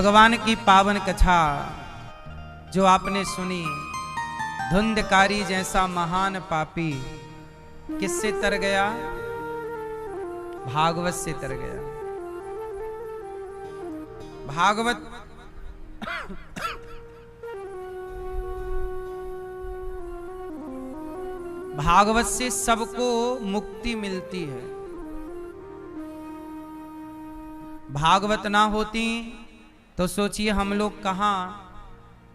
भगवान की पावन कथा जो आपने सुनी, धुंधकारी जैसा महान पापी किससे तर गया? भागवत से तर गया। भागवत से सबको मुक्ति मिलती है। भागवत ना होती तो सोचिए हम लोग कहां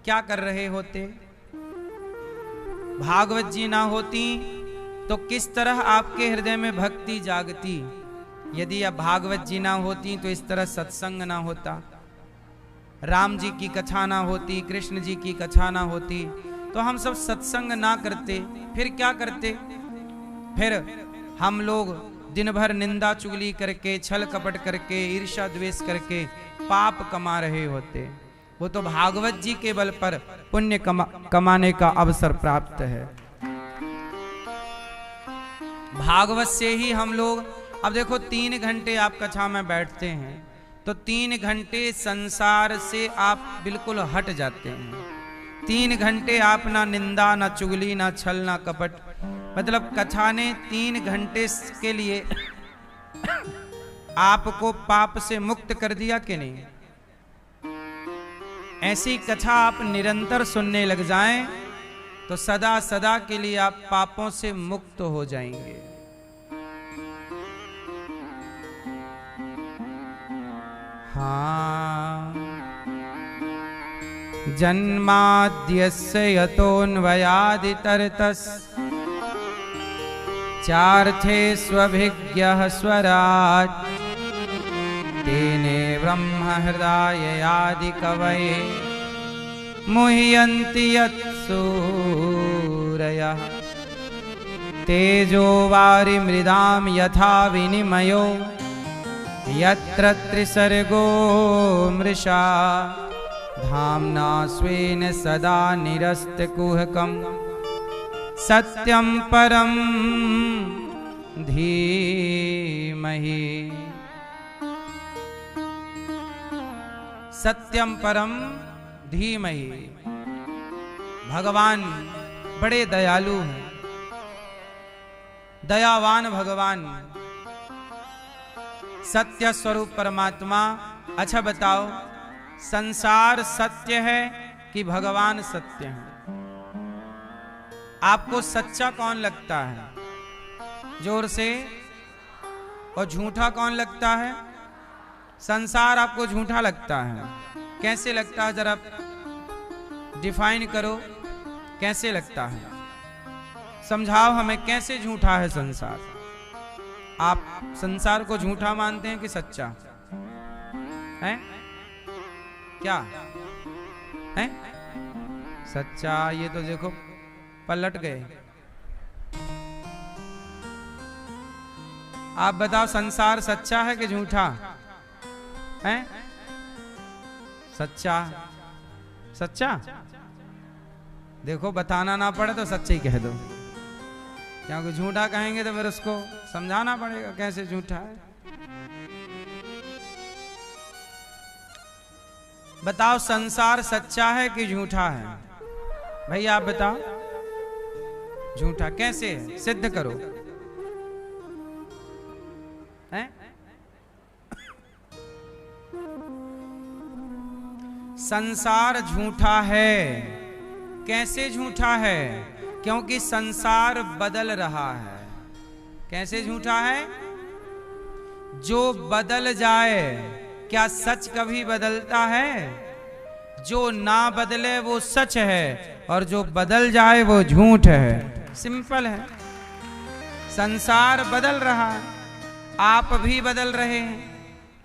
क्या कर रहे होते। भागवत जी ना होती तो किस तरह आपके हृदय में भक्ति जागती। यदि अब भागवत जी ना होती तो इस तरह सत्संग ना होता, राम जी की कथा ना होती, कृष्ण जी की कथा ना होती, तो हम सब सत्संग ना करते। फिर क्या करते? फिर हम लोग दिन भर निंदा चुगली करके, छल कपट करके, ईर्ष्या द्वेष करके पाप कमा रहे होते। वो तो भागवत जी के बल पर पुण्य कमाने का अवसर प्राप्त है। भागवत से ही हम लोग, अब देखो 3 घंटे आप कथा में बैठते हैं तो 3 घंटे संसार से आप बिल्कुल हट जाते हैं। 3 घंटे आप ना निंदा, ना चुगली, ना छल, ना कपट, मतलब कथा ने 3 घंटे के लिए आपको पाप से मुक्त कर दिया कि नहीं? ऐसी कथा आप निरंतर सुनने लग जाएं तो सदा सदा के लिए आप पापों से मुक्त हो जाएंगे। हाँ, जन्माद्यस्य यतोऽन्वयादितरतस् चार्थे स्वभिज्ञः स्वराट् तेने ब्रह्म हृदय आदि कवये मुह्यन्ति यत्सूरयः तेजो वारिमृदां यथा विनिमयो यत्र त्रिसर्गो मृषा धाम्ना स्वेन सदा निरस्तकुहकं सत्यं परं धीमहि। सत्यम परम धीमहि। भगवान बड़े दयालु हैं, दयावान भगवान, सत्य स्वरूप परमात्मा। अच्छा बताओ, संसार सत्य है कि भगवान सत्य है? आपको सच्चा कौन लगता है? जोर से। और झूठा कौन लगता है? संसार आपको झूठा लगता है। कैसे लगता है? जरा डिफाइन करो, कैसे लगता है? समझाओ हमें, कैसे झूठा है संसार? आप संसार को झूठा मानते हैं कि सच्चा है? क्या है सच्चा? ये तो देखो पलट गए। आप बताओ, संसार सच्चा है कि झूठा है? सच्चा। सच्चा? देखो, बताना ना पड़े तो सच्चा ही कह दो, क्योंकि झूठा कहेंगे तो फिर उसको समझाना पड़ेगा कैसे झूठा है। बताओ, संसार सच्चा है कि झूठा है? भाई आप बताओ। झूठा कैसे है? सिद्ध करो। है? संसार झूठा है। कैसे झूठा है? क्योंकि संसार बदल रहा है। कैसे झूठा है? जो बदल जाए, क्या सच कभी बदलता है? जो ना बदले वो सच है, और जो बदल जाए वो झूठ है। सिंपल है। संसार बदल रहा है, आप भी बदल रहे हैं।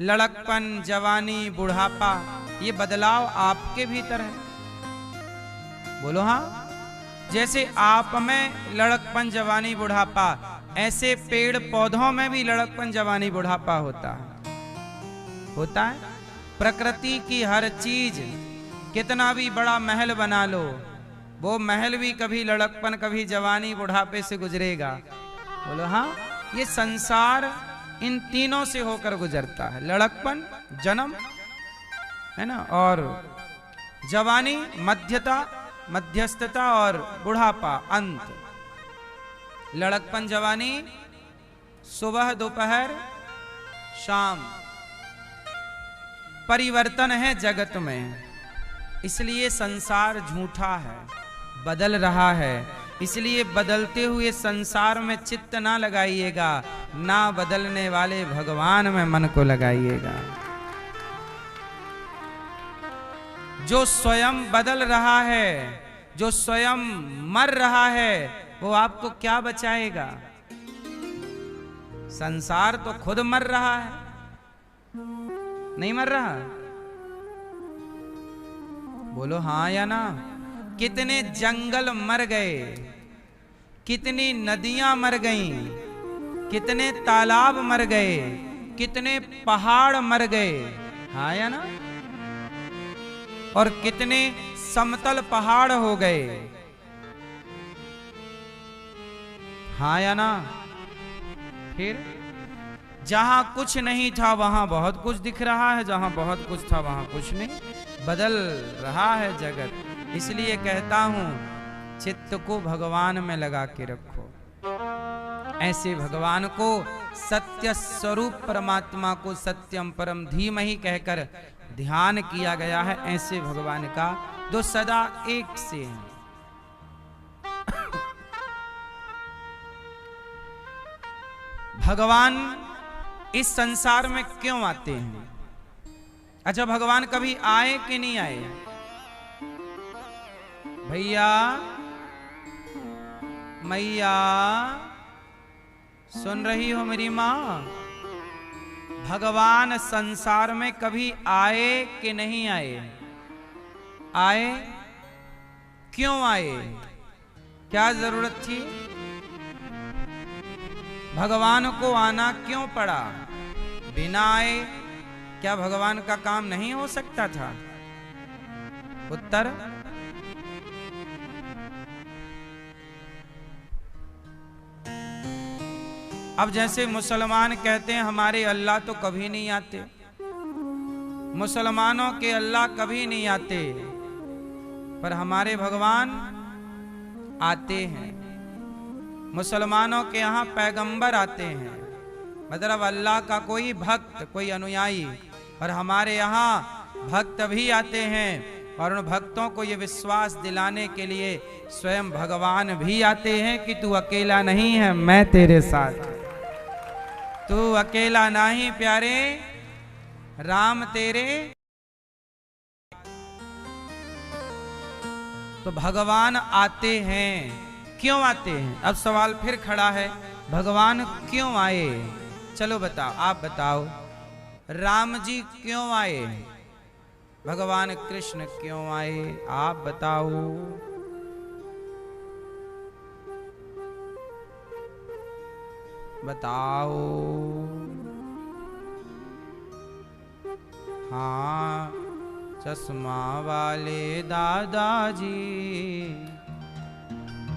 लड़कपन, जवानी, बुढ़ापा, ये बदलाव आपके भीतर है। बोलो हाँ। जैसे आप में लड़कपन, जवानी, बुढ़ापा, ऐसे पेड़ पौधों में भी लड़कपन, जवानी, बुढ़ापा होता है। होता है। प्रकृति की हर चीज, कितना भी बड़ा महल बना लो, वो महल भी कभी लड़कपन, कभी जवानी, बुढ़ापे से गुजरेगा। बोलो हाँ। ये संसार इन तीनों से होकर गुजरता है। लड़कपन, जन्म है ना, और जवानी मध्यता, मध्यस्थता, और बुढ़ापा अंत। लड़कपन जवानी, सुबह दोपहर शाम। परिवर्तन है जगत में, इसलिए संसार झूठा है, बदल रहा है। इसलिए बदलते हुए संसार में चित्त ना लगाइएगा, ना बदलने वाले भगवान में मन को लगाइएगा। जो स्वयं बदल रहा है, जो स्वयं मर रहा है, वो आपको क्या बचाएगा? संसार तो खुद मर रहा है, नहीं मर रहा? बोलो हाँ या ना। कितने जंगल मर गए, कितनी नदियां मर गईं, कितने तालाब मर गए, कितने पहाड़ मर गए, हाँ या ना? और कितने समतल पहाड़ हो गए, हाँ या ना? फिर जहां कुछ नहीं था वहां बहुत कुछ दिख रहा है, जहां बहुत कुछ था वहां कुछ नहीं। बदल रहा है जगत। इसलिए कहता हूं चित्त को भगवान में लगा के रखो। ऐसे भगवान को, सत्य स्वरूप परमात्मा को सत्यम परम धीमहि कहकर ध्यान किया गया है। ऐसे भगवान का जो सदा एक से हैं। भगवान इस संसार में क्यों आते हैं? अच्छा, भगवान कभी आए कि नहीं आए? भैया मैया सुन रही हो मेरी माँ? भगवान संसार में कभी आए कि नहीं आए? आए। क्यों आए? क्या जरूरत थी? भगवान को आना क्यों पड़ा? बिना आए क्या भगवान का काम नहीं हो सकता था? उत्तर, अब जैसे मुसलमान कहते हैं हमारे अल्लाह तो कभी नहीं आते, मुसलमानों के अल्लाह कभी नहीं आते, पर हमारे भगवान आते हैं। मुसलमानों के यहाँ पैगंबर आते हैं, मतलब अल्लाह का कोई भक्त, कोई अनुयायी, और हमारे यहाँ भक्त भी आते हैं। और उन भक्तों को ये विश्वास दिलाने के लिए स्वयं भगवान भी आते हैं कि तू अकेला नहीं है, मैं तेरे साथ। तू अकेला नहीं प्यारे, राम तेरे। तो भगवान आते हैं। क्यों आते हैं? अब सवाल फिर खड़ा है, भगवान क्यों आए? चलो बताओ, आप बताओ। राम जी क्यों आए? भगवान कृष्ण क्यों आए? आप बताओ। बताओ। हाँ, चश्मा वाले दादाजी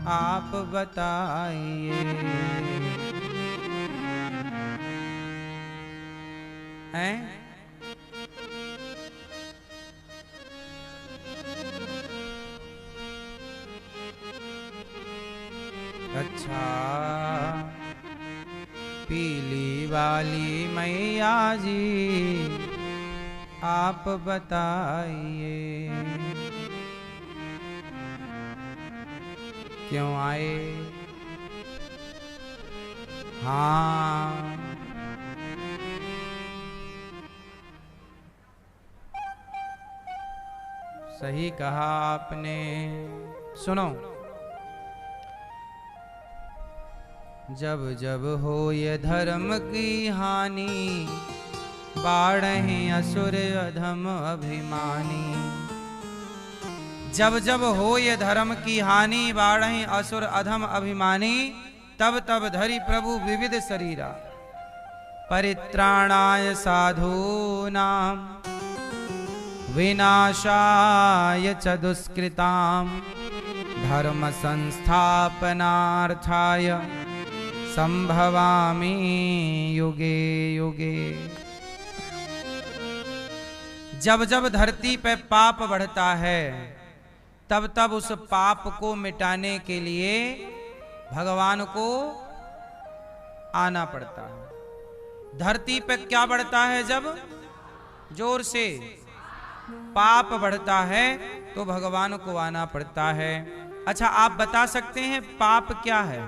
आप बताइए। हैं? अच्छा, पीली वाली मैया जी आप बताइए क्यों आए? हाँ, सही कहा आपने। सुनो, जब जब हो ये धर्म की हानि, बाढ़े असुर अधम अभिमानी। जब जब हो ये धर्म की हानि, बाढ़े असुर अधम अभिमानी। तब तब धरि प्रभु विविध शरीरा, परित्राणाय साधूनां विनाशाय च दुष्कृतां, धर्म संस्थापनार्थाय संभवामि युगे युगे। जब जब धरती पे पाप बढ़ता है तब तब उस पाप को मिटाने के लिए भगवान को आना पड़ता है। धरती पे क्या बढ़ता है? जब जोर से पाप बढ़ता है तो भगवान को आना पड़ता है। अच्छा, आप बता सकते हैं पाप क्या है?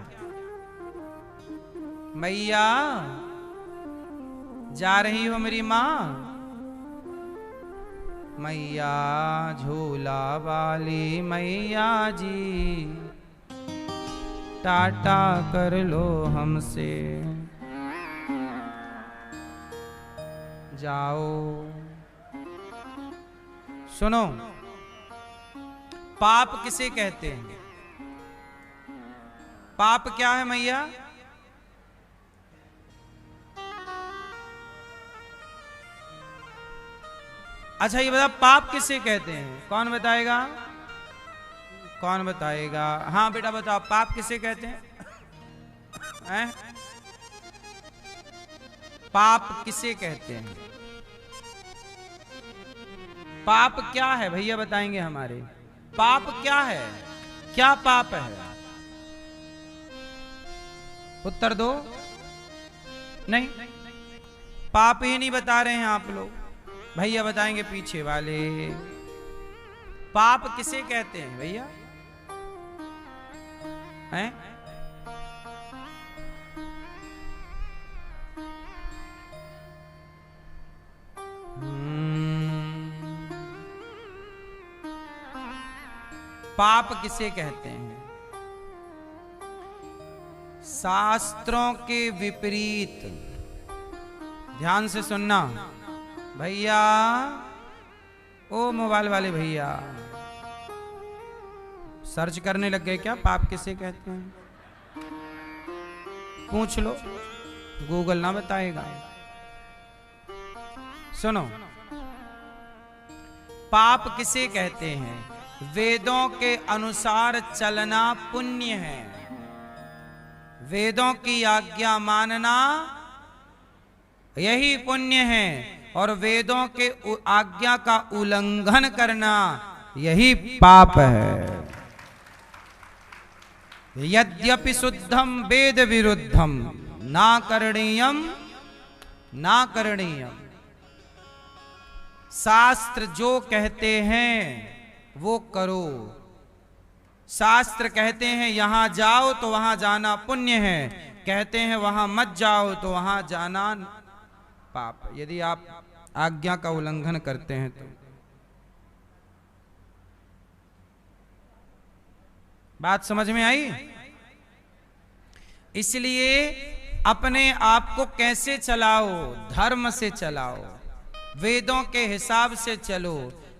मैया जा रही हो मेरी माँ? मैया झूला वाली मैया जी, टाटा कर लो हमसे, जाओ। सुनो, पाप किसे कहते हैं? पाप क्या है मैया? अच्छा ये बता, पाप किसे कहते हैं? कौन बताएगा? कौन बताएगा? हाँ बेटा बताओ, पाप किसे कहते हैं? पाप किसे कहते हैं? पाप क्या है भैया बताएंगे हमारे? पाप क्या है? क्या पाप है? उत्तर दो। नहीं, पाप ही नहीं बता रहे हैं आप लोग। भैया बताएंगे पीछे वाले। पाप किसे कहते हैं भैया? हैं? पाप किसे कहते हैं? शास्त्रों के विपरीत, ध्यान से सुनना भैया, ओ मोबाइल वाले भैया, सर्च करने लग गए क्या पाप किसे कहते हैं? पूछ लो, गूगल ना बताएगा। सुनो, पाप किसे कहते हैं? वेदों के अनुसार चलना पुण्य है। वेदों की आज्ञा मानना यही पुण्य है, और वेदों के आज्ञा का उल्लंघन करना यही पाप है। यद्यपि शुद्धम वेद विरुद्धम ना करणीयम ना करणीयम। शास्त्र जो कहते हैं वो करो। शास्त्र कहते हैं यहां जाओ तो वहां जाना पुण्य है, कहते हैं वहां मत जाओ तो वहां जाना पाप। यदि आप आज्ञा का उल्लंघन करते हैं तो। बात समझ में आई? इसलिए अपने आप को कैसे चलाओ? धर्म से चलाओ, वेदों के हिसाब से चलो,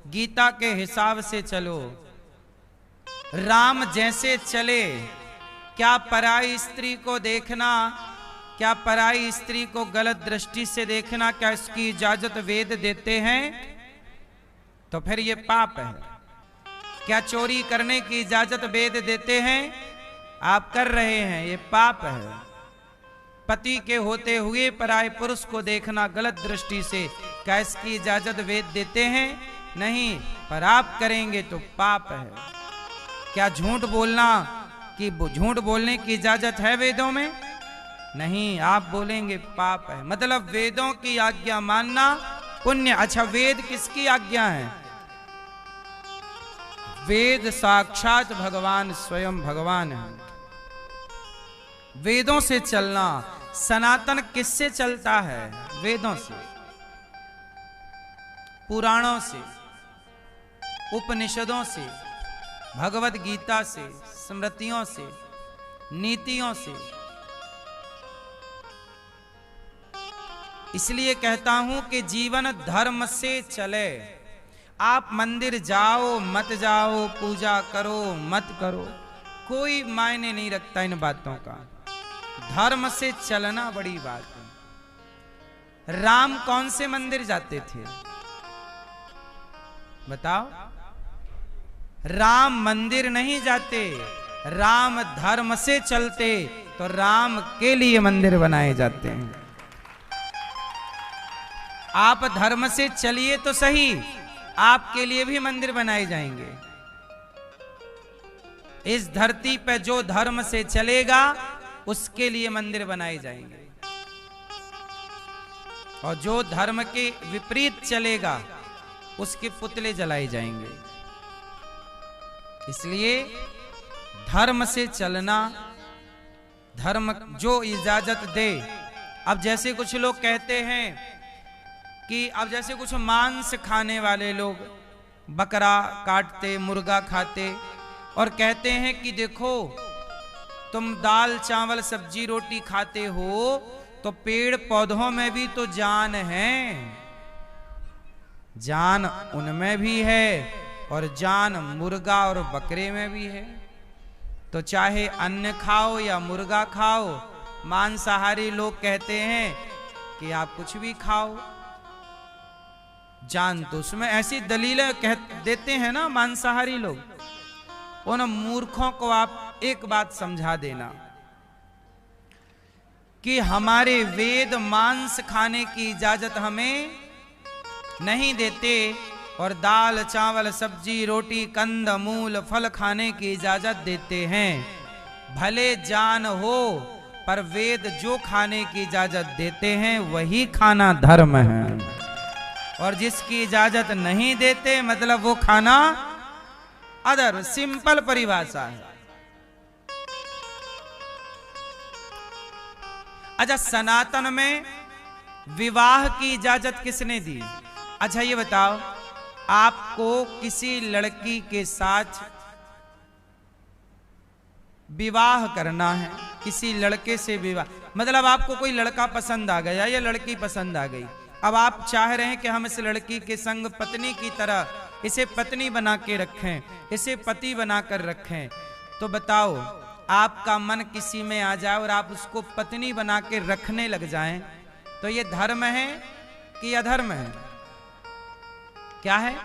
गीता के हिसाब से चलो। राम जैसे चले। क्या पराई स्त्री को देखना, क्या पराई स्त्री को गलत दृष्टि से देखना, क्या इसकी इजाजत वेद देते हैं? तो फिर ये पाप है। क्या चोरी करने की इजाजत वेद देते हैं? आप कर रहे हैं, ये पाप है। पति के होते हुए पराये पुरुष को देखना गलत दृष्टि से, क्या इसकी इजाजत वेद देते हैं? नहीं, पर आप करेंगे तो पाप है। क्या झूठ बोलना, कि झूठ बोलने की इजाजत है वेदों में? नहीं, आप बोलेंगे पाप है। मतलब वेदों की आज्ञा मानना पुण्य। अच्छा, वेद किसकी आज्ञा है? वेद साक्षात भगवान, स्वयं भगवान है। वेदों से चलना। सनातन किससे चलता है? वेदों से, पुराणों से, उपनिषदों से, भगवत गीता से, स्मृतियों से, नीतियों से। इसलिए कहता हूं कि जीवन धर्म से चले। आप मंदिर जाओ मत जाओ, पूजा करो मत करो, कोई मायने नहीं रखता इन बातों का। धर्म से चलना बड़ी बात है। राम कौन से मंदिर जाते थे बताओ? राम मंदिर नहीं जाते, राम धर्म से चलते, तो राम के लिए मंदिर बनाए जाते हैं। आप धर्म से चलिए तो सही, आपके लिए भी मंदिर बनाए जाएंगे। इस धरती पे जो धर्म से चलेगा उसके लिए मंदिर बनाए जाएंगे, और जो धर्म के विपरीत चलेगा उसके पुतले जलाए जाएंगे। इसलिए धर्म से चलना, धर्म जो इजाजत दे। अब जैसे कुछ लोग कहते हैं कि अब जैसे कुछ मांस खाने वाले लोग बकरा काटते, मुर्गा खाते और कहते हैं कि देखो तुम दाल चावल सब्जी रोटी खाते हो तो पेड़ पौधों में भी तो जान है, जान उनमें भी है और जान मुर्गा और बकरे में भी है। तो चाहे अन्न खाओ या मुर्गा खाओ, मांसाहारी लोग कहते हैं कि आप कुछ भी खाओ, जान तो उसमें। ऐसी दलीलें कह देते हैं ना मांसाहारी लोग। उन मूर्खों को आप एक बात समझा देना कि हमारे वेद मांस खाने की इजाजत हमें नहीं देते और दाल चावल सब्जी रोटी कंद मूल फल खाने की इजाजत देते हैं। भले जान हो पर वेद जो खाने की इजाजत देते हैं वही खाना धर्म है, और जिसकी इजाजत नहीं देते मतलब वो खाना अधर्म। सिंपल परिभाषा है। अच्छा, सनातन में विवाह की इजाजत किसने दी? अच्छा ये बताओ, आपको किसी लड़की के साथ विवाह करना है, किसी लड़के से विवाह, मतलब आपको कोई लड़का पसंद आ गया या लड़की पसंद आ गई, अब आप चाह रहे हैं कि हम इस लड़की के संग पत्नी की तरह इसे पत्नी बना के रखें, इसे पति बनाकर रखें। तो बताओ, आपका मन किसी में आ जाए और आप उसको पत्नी बना के रखने लग जाएं, तो ये धर्म है कि अधर्म है? क्या है?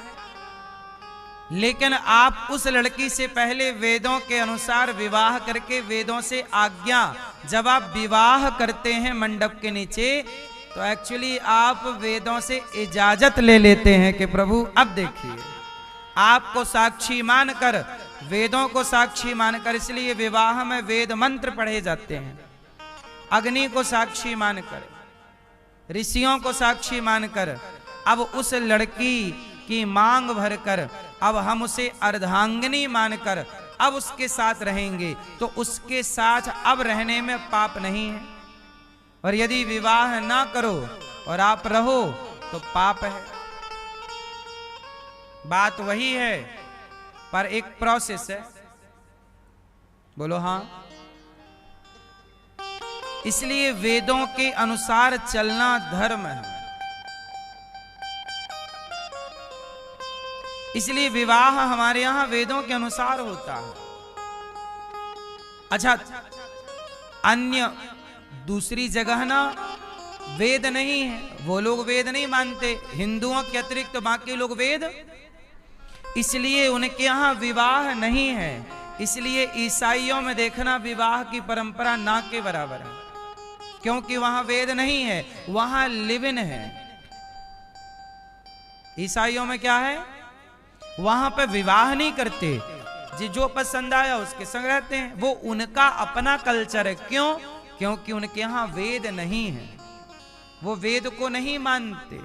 लेकिन आप उस लड़की से पहले वेदों के अनुसार विवाह करके, वेदों से आज्ञा, जब आप विवाह करते हैं मंडप के नीचे, तो एक्चुअली आप वेदों से इजाजत ले लेते हैं कि प्रभु अब देखिए, आपको साक्षी मानकर, वेदों को साक्षी मानकर, इसलिए विवाह में वेद मंत्र पढ़े जाते हैं, अग्नि को साक्षी मानकर, ऋषियों को साक्षी मानकर, अब उस लड़की की मांग भरकर अब हम उसे अर्धांगिनी मानकर अब उसके साथ रहेंगे, तो उसके साथ अब रहने में पाप नहीं है। और यदि विवाह ना करो और आप रहो तो पाप है। बात वही है पर एक प्रोसेस है। बोलो हाँ। इसलिए वेदों के अनुसार चलना धर्म है। इसलिए विवाह हमारे यहां वेदों के अनुसार होता है। अच्छा, अन्य दूसरी जगह ना वेद नहीं है, वो लोग वेद नहीं मानते, हिंदुओं के अतिरिक्त तो बाकी लोग वेद, इसलिए उनके यहां विवाह नहीं है। इसलिए ईसाइयों में देखना विवाह की परंपरा ना के बराबर है, क्योंकि वहां वेद नहीं है, वहां लिव इन है। ईसाइयों में क्या है? वहां पे विवाह नहीं करते, जो पसंद आया उसके संग रहते हैं। वो उनका अपना कल्चर है। क्यों? क्योंकि उनके यहां वेद नहीं है, वो वेद को नहीं मानते,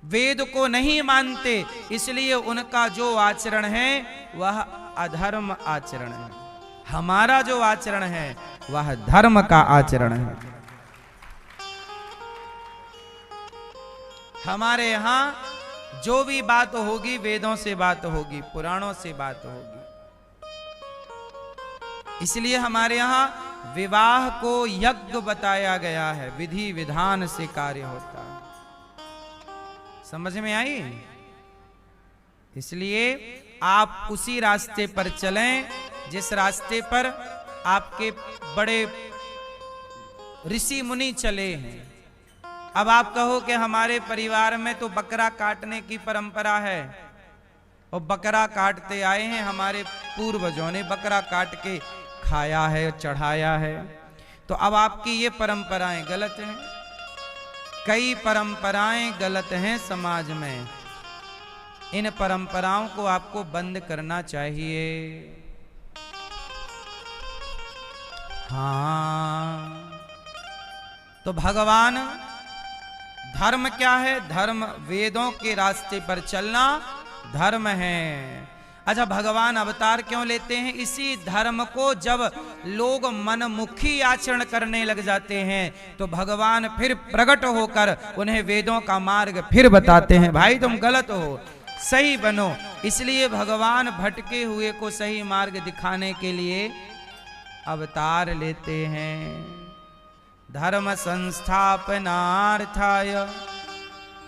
वेद को नहीं मानते, इसलिए उनका जो आचरण है वह अधर्म आचरण है। हमारा जो आचरण है वह धर्म का आचरण है। हमारे यहां जो भी बात होगी वेदों से बात होगी, पुराणों से बात होगी। इसलिए हमारे यहां विवाह को यज्ञ बताया गया है, विधि विधान से कार्य होता है। समझ में आई? इसलिए आप उसी रास्ते पर चलें जिस रास्ते पर आपके बड़े ऋषि मुनि चले हैं। अब आप कहो कि हमारे परिवार में तो बकरा काटने की परंपरा है, और बकरा काटते आए हैं, हमारे पूर्वजों ने बकरा काट के खाया है, चढ़ाया है, तो अब आपकी ये परंपराएं गलत हैं। कई परंपराएं गलत हैं समाज में, इन परंपराओं को आपको बंद करना चाहिए। हाँ, तो भगवान, धर्म क्या है? धर्म वेदों के रास्ते पर चलना धर्म है। अच्छा, भगवान अवतार क्यों लेते हैं? इसी धर्म को जब लोग मनमुखी आचरण करने लग जाते हैं तो भगवान फिर प्रकट होकर उन्हें वेदों का मार्ग फिर बताते हैं, भाई तुम गलत हो, सही बनो। इसलिए भगवान भटके हुए को सही मार्ग दिखाने के लिए अवतार लेते हैं। धर्म संस्थापनार्थाय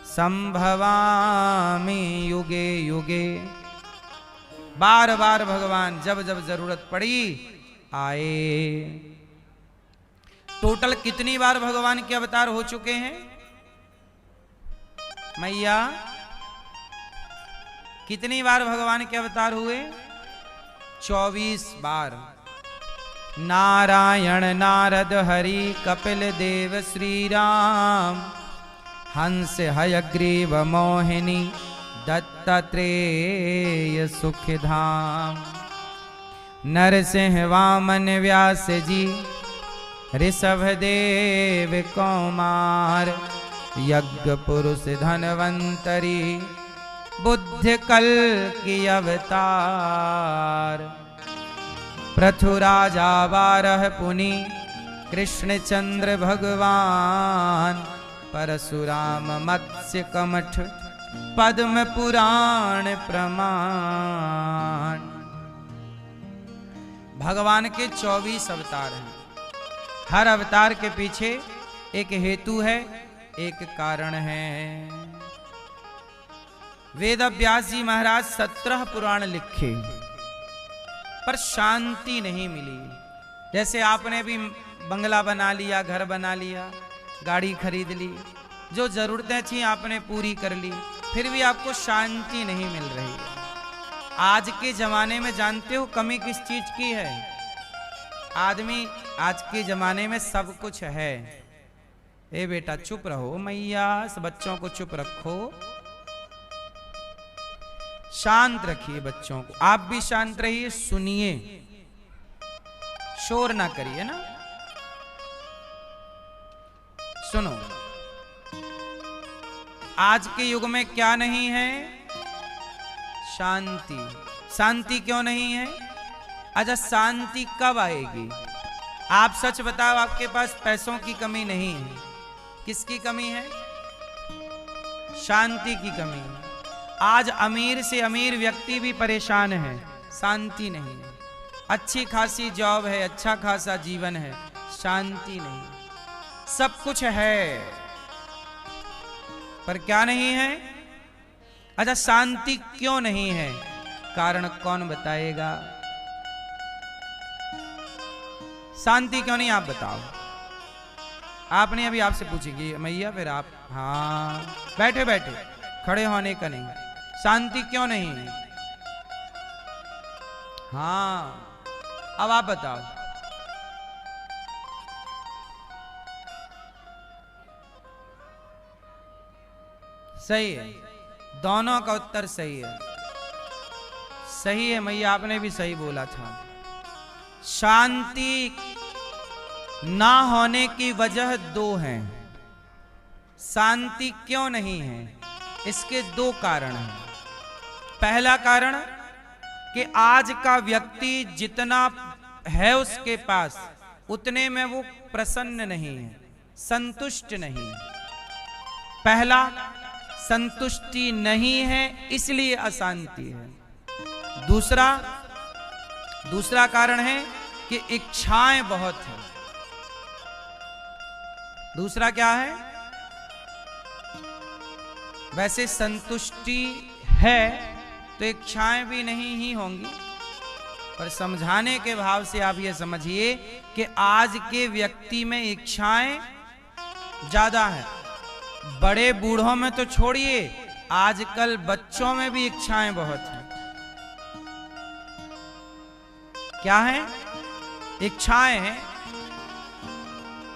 संभवामि युगे युगे। बार बार भगवान जब जब जरूरत पड़ी आए। टोटल कितनी बार भगवान के अवतार हो चुके हैं मैया? कितनी बार भगवान के अवतार हुए? 24 बार। नारायण, नारद, हरि, कपिल देव, श्री राम, हंस, हयग्रीव, मोहिनी, दत्तात्रेय, सुखधाम, नरसिंह, वामन, व्यास जी, ऋषभदेव, कौमार, यज्ञ पुरुष, धनवंतरी, बुद्ध कल की अवतार, पृथुराजा, बारह पुनि, कृष्णचंद्र भगवान, परशुराम, मत्स्य कमठ, पद्म पुराण प्रमाण। भगवान के 24 अवतार हैं। हर अवतार के पीछे एक हेतु है, एक कारण है। वेद व्यास जी महाराज 17 पुराण लिखे पर शांति नहीं मिली। जैसे आपने भी बंगला बना लिया, घर बना लिया, गाड़ी खरीद ली, जो जरूरतें थी आपने पूरी कर ली, फिर भी आपको शांति नहीं मिल रही है। आज के जमाने में जानते हो कमी किस चीज की है? आदमी आज के जमाने में सब कुछ है। ए बेटा चुप रहो, मैया बच्चों को चुप रखो, शांत रखिए बच्चों को। आप भी शांत रहिए, सुनिए, शोर ना करिए ना। सुनो, आज के युग में क्या नहीं है? शांति। शांति क्यों नहीं है? अच्छा, शांति कब आएगी? आप सच बताओ, आपके पास पैसों की कमी नहीं है, किसकी कमी है? शांति की कमी है। आज अमीर से अमीर व्यक्ति भी परेशान है, शांति नहीं है। अच्छी खासी जॉब है, अच्छा खासा जीवन है, शांति नहीं। सब कुछ है पर क्या नहीं है? अच्छा, शांति क्यों नहीं है? कारण कौन बताएगा? शांति क्यों नहीं, आप बताओ। आपने अभी आपसे पूछेगी मैया, फिर आप। हाँ, बैठे बैठे, खड़े होने का नहीं। शांति क्यों नहीं है? हाँ, अब आप बताओ। सही है, दोनों का उत्तर सही है। सही है मैया, आपने भी सही बोला था। शांति ना होने की वजह दो हैं। शांति क्यों नहीं है? इसके दो कारण हैं। पहला कारण कि आज का व्यक्ति जितना है उसके पास, उतने में वो प्रसन्न नहीं है, संतुष्ट नहीं। पहला, संतुष्टि नहीं है इसलिए अशांति है। दूसरा कारण है कि इच्छाएं बहुत हैं। दूसरा क्या है? वैसे संतुष्टि है तो इच्छाएं भी नहीं ही होंगी, पर समझाने के भाव से आप ये समझिए कि आज के व्यक्ति में इच्छाएं ज्यादा है। बड़े बूढ़ों में तो छोड़िए, आजकल बच्चों में भी इच्छाएं बहुत हैं। क्या है? इच्छाएं हैं।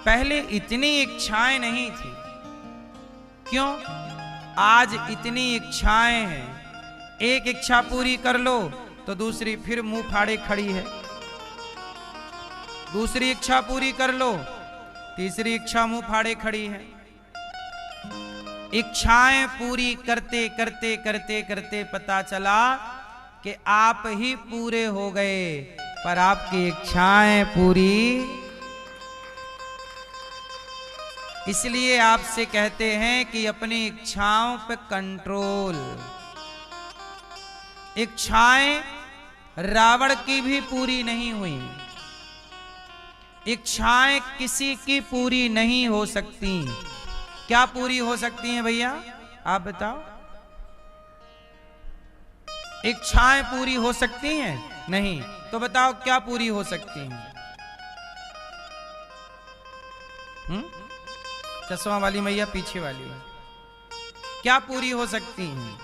पहले इतनी इच्छाएं नहीं थी। क्यों? आज इतनी इच्छाएं हैं, एक इच्छा पूरी कर लो तो दूसरी फिर मुंह फाड़े खड़ी है, दूसरी इच्छा पूरी कर लो तीसरी इच्छा मुंह फाड़े खड़ी है। इच्छाएं पूरी करते करते करते करते पता चला कि आप ही पूरे हो गए, पर आपकी इच्छाएं पूरी। इसलिए आपसे कहते हैं कि अपनी इच्छाओं पे कंट्रोल। इच्छाएं रावण की भी पूरी नहीं हुई, इच्छाएं किसी की पूरी नहीं हो सकती। क्या पूरी हो सकती हैं भैया, आप बताओ? इच्छाएं पूरी हो सकती हैं? नहीं। तो बताओ क्या पूरी हो सकती हैं? चश्मा वाली मैया पीछे वाली, क्या पूरी हो सकती हैं?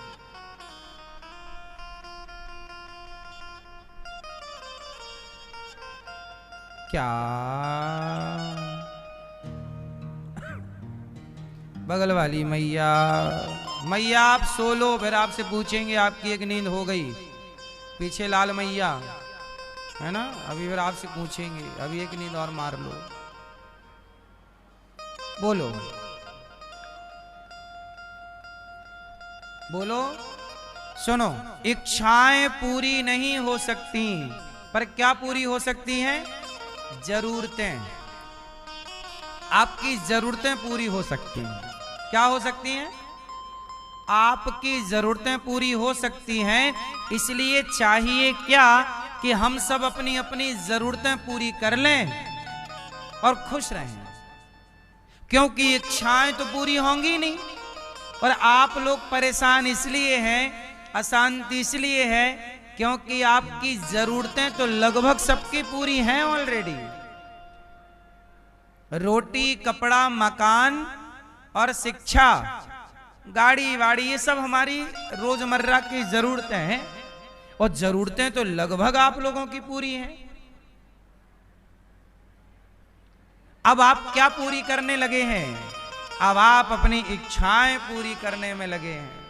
क्या? बगल वाली मैया, मैया आप सो लो, फिर आपसे पूछेंगे आपकी एक नींद हो गई। पीछे लाल मैया है ना, अभी फिर आपसे पूछेंगे, अभी एक नींद और मार लो। बोलो बोलो। सुनो, इच्छाएं पूरी नहीं हो सकती, पर क्या पूरी हो सकती हैं? जरूरतें। आपकी जरूरतें पूरी हो सकती हैं। क्या हो सकती हैं? आपकी जरूरतें पूरी हो सकती हैं। इसलिए चाहिए क्या कि हम सब अपनी अपनी जरूरतें पूरी कर लें और खुश रहें, क्योंकि इच्छाएं तो पूरी होंगी नहीं। और आप लोग परेशान इसलिए हैं, अशांति इसलिए है क्योंकि आपकी जरूरतें तो लगभग सबकी पूरी हैं ऑलरेडी। रोटी, कपड़ा, मकान और शिक्षा, गाड़ी वाड़ी, ये सब हमारी रोजमर्रा की जरूरतें हैं, और जरूरतें तो लगभग आप लोगों की पूरी हैं। अब आप क्या पूरी करने लगे हैं? अब आप अपनी इच्छाएं पूरी करने में लगे हैं।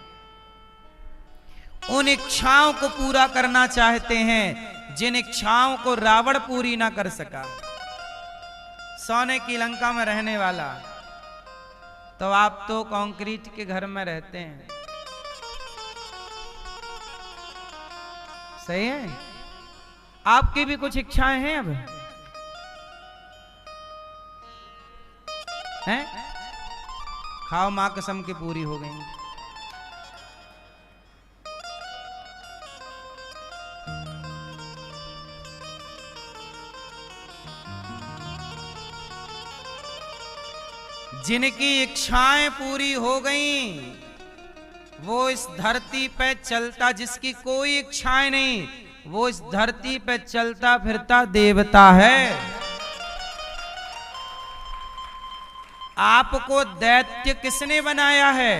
उन इच्छाओं को पूरा करना चाहते हैं जिन इच्छाओं को रावण पूरी ना कर सका। सोने की लंका में रहने वाला, तो आप तो कंक्रीट के घर में रहते हैं, सही है? आपकी भी कुछ इच्छाएं हैं अब, हैं? खाओ, मां कसम की पूरी हो गई। जिनकी इच्छाएं पूरी हो गईं, वो इस धरती पे चलता, जिसकी कोई इच्छाएं नहीं, वो इस धरती पे चलता फिरता देवता है। आपको दैत्य किसने बनाया है?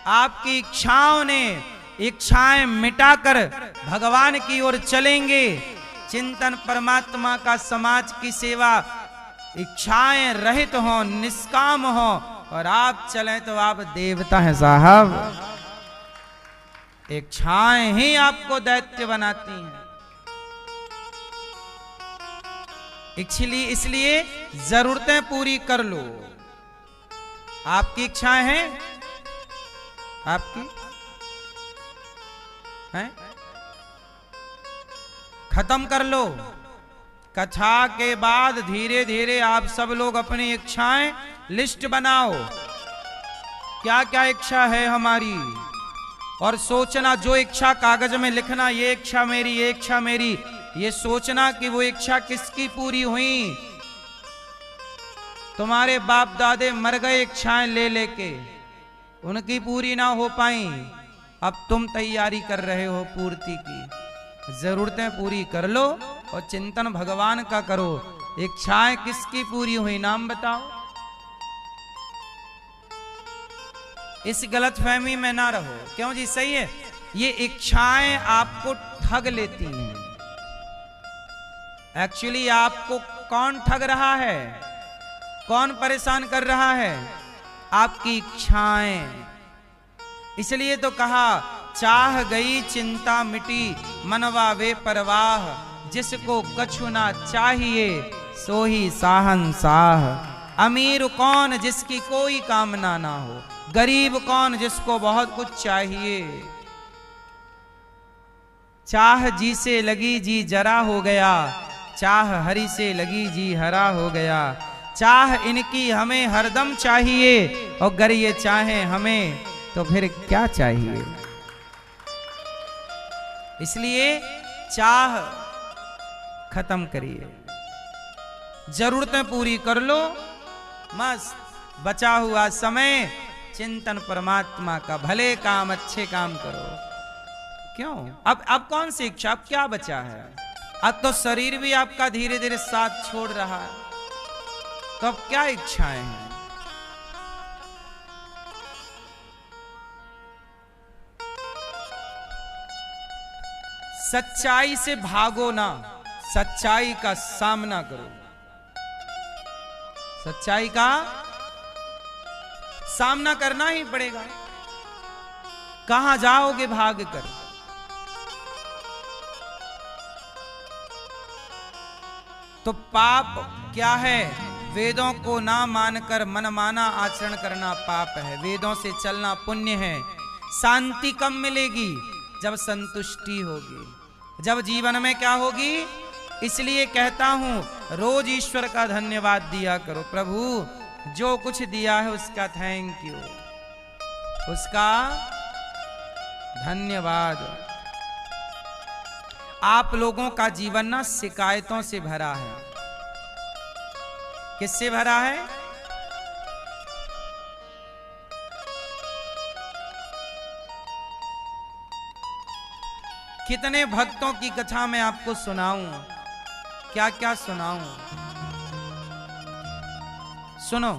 आपकी इच्छाओं ने। इच्छाएं मिटाकर भगवान की ओर चलेंगे, चिंतन परमात्मा का, समाज की सेवा, इच्छाएं रहित हो, निष्काम हो, और आप चलें तो आप देवता हैं साहब। इच्छाएं ही आपको दैत्य बनाती हैं। इसलिए जरूरतें पूरी कर लो। आपकी इच्छाएं हैं? आपकी हैं? खत्म कर लो। कथा के बाद धीरे धीरे आप सब लोग अपनी इच्छाएं लिस्ट बनाओ, क्या क्या इच्छा है हमारी, और सोचना, जो इच्छा कागज में लिखना, ये इच्छा मेरी, ये इच्छा मेरी, ये सोचना कि वो इच्छा किसकी पूरी हुई। तुम्हारे बाप दादे मर गए इच्छाएं ले लेके, उनकी पूरी ना हो पाई, अब तुम तैयारी कर रहे हो पूर्ति की। जरूरतें पूरी कर लो और चिंतन भगवान का करो। इच्छाएं किसकी पूरी हुई, नाम बताओ। इस गलतफहमी में ना रहो। क्यों जी? सही है, ये इच्छाएं आपको ठग लेती हैं। एक्चुअली आपको कौन ठग रहा है, कौन परेशान कर रहा है? आपकी इच्छाएं। इसलिए तो कहा चाह गई चिंता मिटी मनवा वे परवाह, जिसको कछु ना चाहिए सो ही साहंसाह। अमीर कौन जिसकी कोई कामना ना हो, गरीब कौन जिसको बहुत कुछ चाहिए। चाह जी से लगी जी जरा हो गया, चाह हरि से लगी जी हरा हो गया। चाह इनकी हमें हरदम चाहिए, और अगर ये चाहे हमें तो फिर क्या चाहिए। इसलिए चाह खत्म करिए, जरूरतें पूरी कर लो, मस्त बचा हुआ समय चिंतन परमात्मा का, भले काम अच्छे काम करो। क्यों अब कौन सी इच्छा, अब क्या बचा है। अब तो शरीर भी आपका धीरे धीरे साथ छोड़ रहा है, तो अब क्या इच्छाएं हैं। सच्चाई से भागो ना, सच्चाई का सामना करो। सच्चाई का सामना करना ही पड़ेगा, कहां जाओगे भाग कर। तो पाप क्या है, वेदों को ना मानकर मनमाना आचरण करना पाप है। वेदों से चलना पुण्य है। शांति कब मिलेगी, जब संतुष्टि होगी, जब जीवन में क्या होगी। इसलिए कहता हूं रोज ईश्वर का धन्यवाद दिया करो। प्रभु जो कुछ दिया है उसका थैंक यू, उसका धन्यवाद। आप लोगों का जीवन ना शिकायतों से भरा है। किससे भरा है। कितने भक्तों की कथा मैं आपको सुनाऊं, क्या क्या सुनाऊं। सुनो,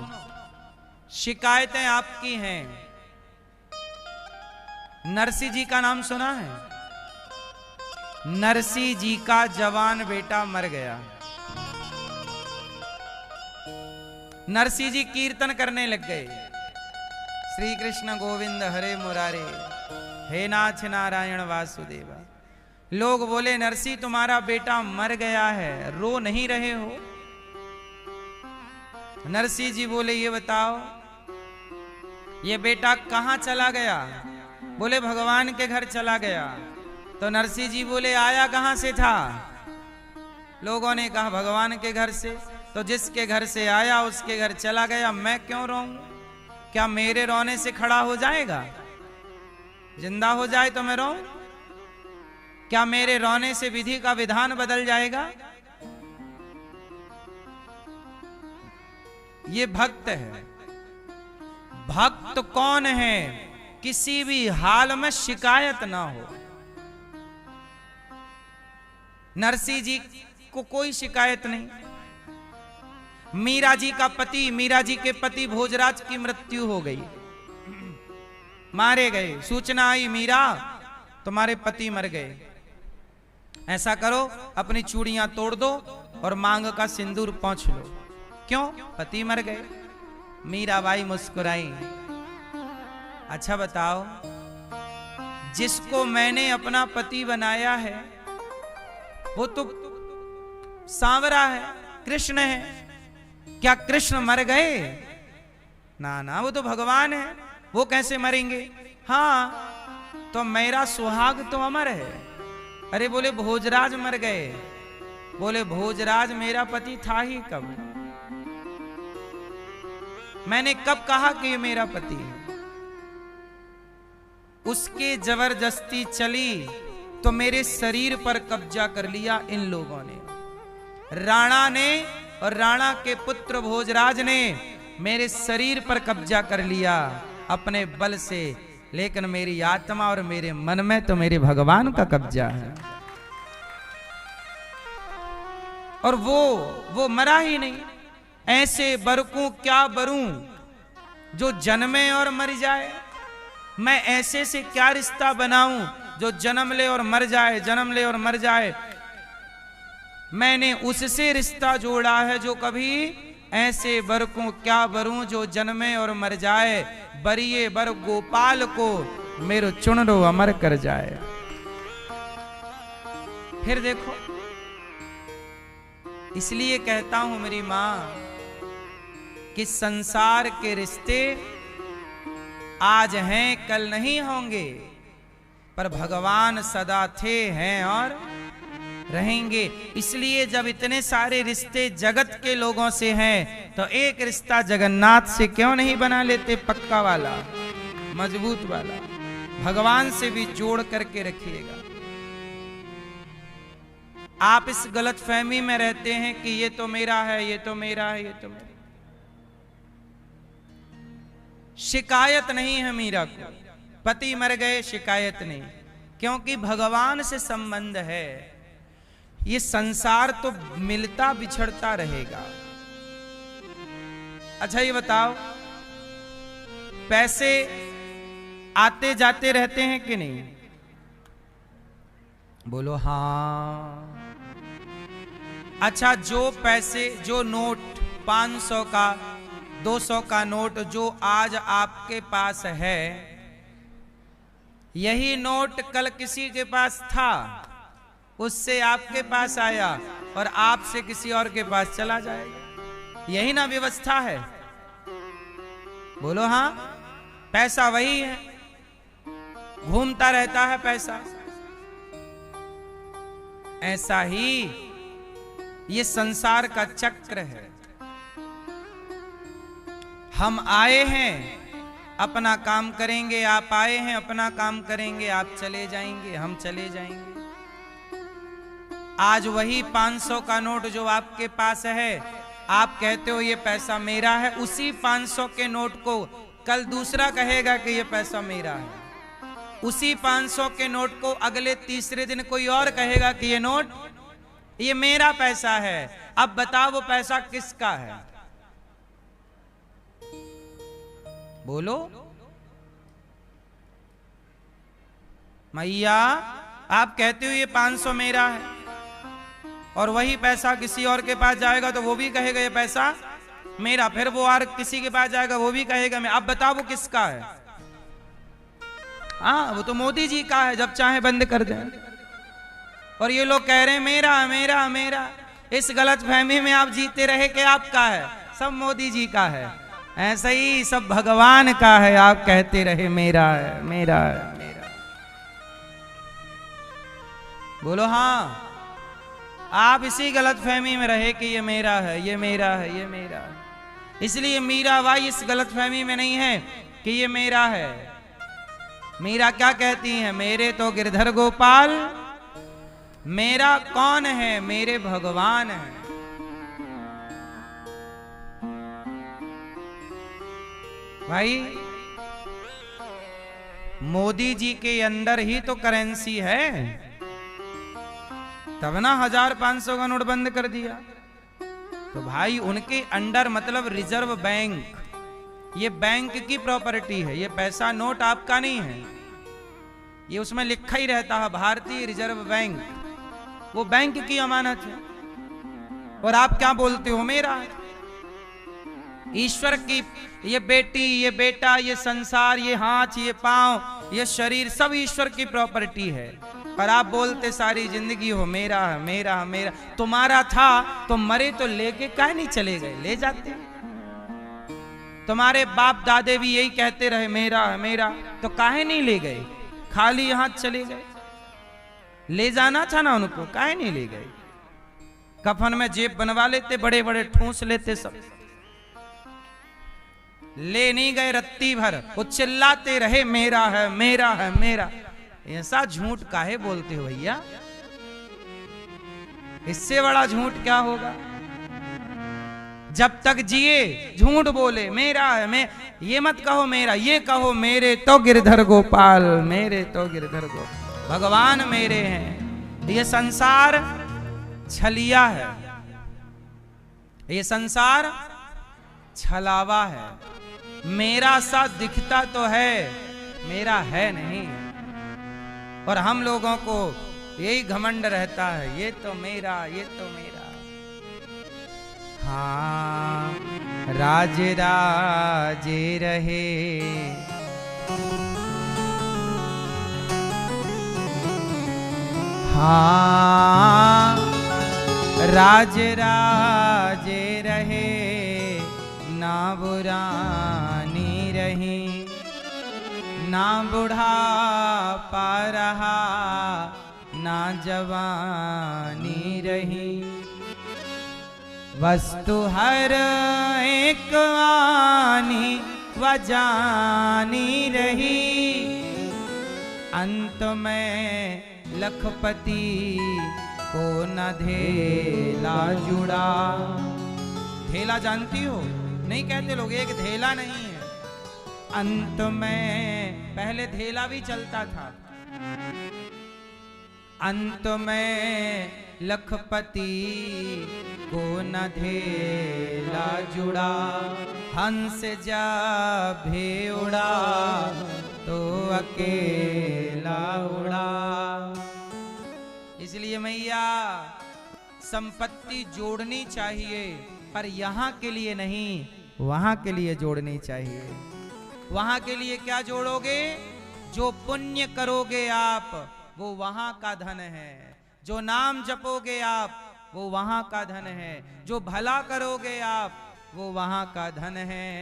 शिकायतें आपकी हैं। नरसिंह जी का नाम सुना है। नरसिंह जी का जवान बेटा मर गया। नरसिंह जी कीर्तन करने लग गए, श्री कृष्ण गोविंद हरे मुरारे, हे नाथ नारायण वासुदेवा। लोग बोले नरसिंह तुम्हारा बेटा मर गया है, रो नहीं रहे हो। नरसिंह जी बोले ये बताओ ये बेटा कहां चला गया। बोले भगवान के घर चला गया। तो नरसिंह जी बोले आया कहां से था। लोगों ने कहा भगवान के घर से। तो जिसके घर से आया उसके घर चला गया, मैं क्यों रोऊं। क्या मेरे रोने से खड़ा हो जाएगा। जिंदा हो जाए तो मैं रोऊं। क्या मेरे रोने से विधि का विधान बदल जाएगा। ये भक्त है। भक्त कौन है, किसी भी हाल में शिकायत ना हो। नरसिंह जी को कोई शिकायत नहीं। मीरा जी का पति, मीरा जी के पति भोजराज की मृत्यु हो गई, मारे गए। सूचना आई मीरा तुम्हारे पति मर गए। ऐसा करो अपनी चूड़ियां तोड़ दो और मांग का सिंदूर पोंछ लो। क्यों, पति मर गए। मीराबाई मुस्कुराई। अच्छा बताओ, जिसको मैंने अपना पति बनाया है वो तो सांवरा है, कृष्ण है। क्या कृष्ण मर गए। ना ना, वो तो भगवान है, वो कैसे मरेंगे। हाँ तो मेरा सुहाग तो अमर है। अरे बोले भोजराज मर गए। बोले भोजराज मेरा पति था ही कब। मैंने कब कहा कि ये मेरा पति है। उसके जबरदस्ती चली तो मेरे शरीर पर कब्जा कर लिया इन लोगों ने। राणा ने और राणा के पुत्र भोजराज ने मेरे शरीर पर कब्जा कर लिया अपने बल से। लेकिन मेरी आत्मा और मेरे मन में तो मेरे भगवान का कब्जा है। और वो मरा ही नहीं। ऐसे बरकूं क्या बरूं जो जन्मे और मर जाए। मैं ऐसे से क्या रिश्ता बनाऊं जो जन्म ले और मर जाए, जन्म ले और मर जाए। मैंने उससे रिश्ता जोड़ा है जो कभी ऐसे बर को क्या बरूं जो जन्मे और मर जाए, बरिए बर गोपाल को मेरो चुनरो अमर कर जाए। फिर देखो, इसलिए कहता हूं मेरी मां कि संसार के रिश्ते आज हैं कल नहीं होंगे, पर भगवान सदा थे हैं और रहेंगे। इसलिए जब इतने सारे रिश्ते जगत के लोगों से हैं तो एक रिश्ता जगन्नाथ से क्यों नहीं बना लेते, पक्का वाला, मजबूत वाला। भगवान से भी जोड़ करके रखिएगा। आप इस गलत फहमी में रहते हैं कि ये तो मेरा है, ये तो मेरा है, ये तो मेरा। शिकायत नहीं है मीरा को, पति मर गए शिकायत नहीं, क्योंकि भगवान से संबंध है। ये संसार तो मिलता बिछड़ता रहेगा। अच्छा ये बताओ, पैसे आते जाते रहते हैं कि नहीं? बोलो हाँ। अच्छा, जो पैसे, जो नोट 500 का 200 का नोट जो आज आपके पास है, यही नोट कल किसी के पास था, उससे आपके पास आया और आपसे किसी और के पास चला जाएगा। यही ना व्यवस्था है? बोलो हाँ। पैसा वही है, घूमता रहता है पैसा। ऐसा ही ये संसार का चक्र है। हम आए हैं, अपना काम करेंगे, आप आए हैं, अपना काम करेंगे, आप चले जाएंगे, हम चले जाएंगे। आज वही 500 का नोट जो आपके पास है, आप कहते हो ये पैसा मेरा है, उसी 500 के नोट को कल दूसरा कहेगा कि ये पैसा मेरा है। उसी 500 के नोट को अगले तीसरे दिन कोई और कहेगा कि ये नोट, ये मेरा पैसा है। अब बताओ वो पैसा किसका है? बोलो मैया। आप कहते हो ये 500 मेरा है, और वही पैसा किसी और के पास जाएगा तो वो भी कहेगा ये पैसा मेरा, फिर वो और किसी के पास जाएगा वो भी कहेगा मैं। अब बताओ वो किसका है? हाँ, वो तो मोदी जी का है, जब चाहे बंद कर दें। और ये लोग कह रहे हैं मेरा मेरा मेरा। इस गलत फहमी में आप जीते रहे कि आपका है, सब मोदी जी का है। ऐसा ही सब भगवान का है, आप कहते रहे मेरा है, मेरा है, मेरा। बोलो हाँ। आप इसी गलत फहमी में रहे कि ये मेरा है, ये मेरा है, ये मेरा है। इसलिए मीराबाई इस गलत फहमी में नहीं है कि ये मेरा है। मीरा क्या कहती हैं? मेरे तो गिरधर गोपाल, मेरा कौन है? मेरे भगवान है। भाई, मोदी जी के अंदर ही तो करेंसी है, तब ना 1500 का नोट बंद कर दिया। तो भाई उनके अंडर मतलब रिजर्व बैंक, ये बैंक की प्रॉपर्टी है। ये पैसा नोट आपका नहीं है, ये उसमें लिखा ही रहता है भारतीय रिजर्व बैंक, वो बैंक की अमानत है। और आप क्या बोलते हो मेरा है? ईश्वर की ये बेटी, ये बेटा, ये संसार, ये हाथ, ये पांव, ये शरीर सब ईश्वर की प्रॉपर्टी है, पर आप बोलते सारी जिंदगी हो मेरा है, मेरा है, मेरा। तुम्हारा था तो मरे तो लेके काहे नहीं चले गए? ले जाते। तुम्हारे बाप दादे भी यही कहते रहे मेरा है, मेरा, तो काहे नहीं ले गए? खाली हाथ चले गए। ले जाना था ना उनको, काहे नहीं ले गए? कफन में जेब बनवा लेते, बड़े बड़े ठूंस लेते सब। ले नहीं गए रत्ती भर, वो चिल्लाते रहे मेरा है, मेरा है, मेरा। ऐसा झूठ काहे बोलते हो भैया? इससे बड़ा झूठ क्या होगा? जब तक जिए झूठ बोले मेरा है, मैं। ये मत कहो मेरा, ये कहो मेरे तो गिरधर गोपाल, मेरे तो गिरधर गोपाल, भगवान मेरे हैं। ये संसार छलिया है, ये संसार छलावा है। मेरा सा दिखता तो है, मेरा है नहीं। और हम लोगों को यही घमंड रहता है, ये तो मेरा, ये तो मेरा। हाँ, राज राजे रहे। हाँ, राज राजे रहे, ना बुरानी रही, ना बुढ़ापा रहा, ना जवानी रही। वस्तु हर एक आनी व जानी रही, अंत में लखपति को न धेला जुड़ा। धेला जानती हो? नहीं कहते लोग, एक धेला नहीं है। अंत में पहले धेला भी चलता था। अंत में लखपति को न धेला जुड़ा, हंस जा भी उड़ा तो अकेला उड़ा। इसलिए मैया संपत्ति जोड़नी चाहिए, पर यहाँ के लिए नहीं, वहाँ के लिए जोड़नी चाहिए। वहाँ के लिए क्या जोड़ोगे? जो पुण्य करोगे आप, वो वहाँ का धन है। जो नाम जपोगे आप, वो वहाँ का धन है। जो भला करोगे आप, वो वहाँ का धन है।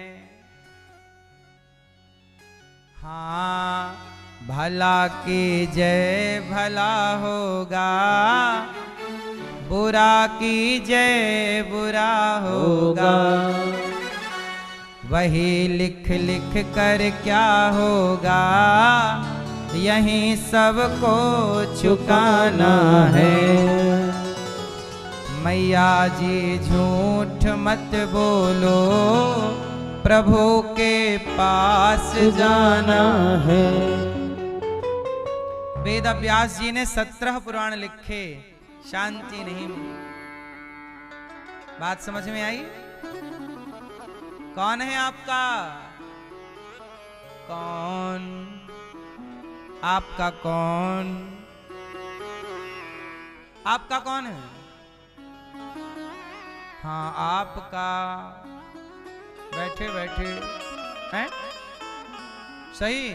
हाँ, भला की जय भला होगा, बुरा की जय बुरा होगा। वही लिख लिख कर क्या होगा, यहीं सबको चुकाना है। मैया जी झूठ मत बोलो, प्रभु के पास जाना है। वेद व्यास जी ने 17 पुराण लिखे, शांति नहीं मिली। बात समझ में आई? कौन है आपका? कौन? आपका कौन? आपका कौन है? हाँ, आपका बैठे बैठे हैं? सही।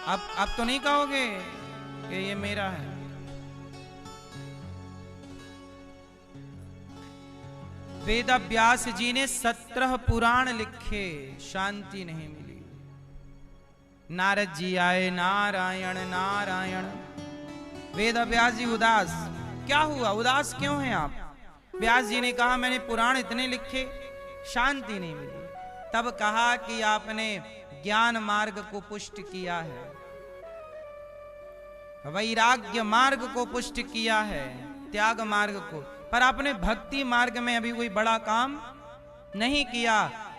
अब तो नहीं कहोगे कि ये मेरा है। वेद व्यास जी ने 17 पुराण लिखे, शांति नहीं मिली। नारद जी आए, नारायण नारायण। वेद व्यास जी उदास। क्या हुआ? उदास क्यों हैं आप? व्यास जी ने कहा, मैंने पुराण इतने लिखे, शांति नहीं मिली। तब कहा कि आपने ज्ञान मार्ग को पुष्ट किया है, वैराग्य मार्ग को पुष्ट किया है, त्याग मार्ग को, पर आपने भक्ति मार्ग में अभी कोई बड़ा काम नहीं किया।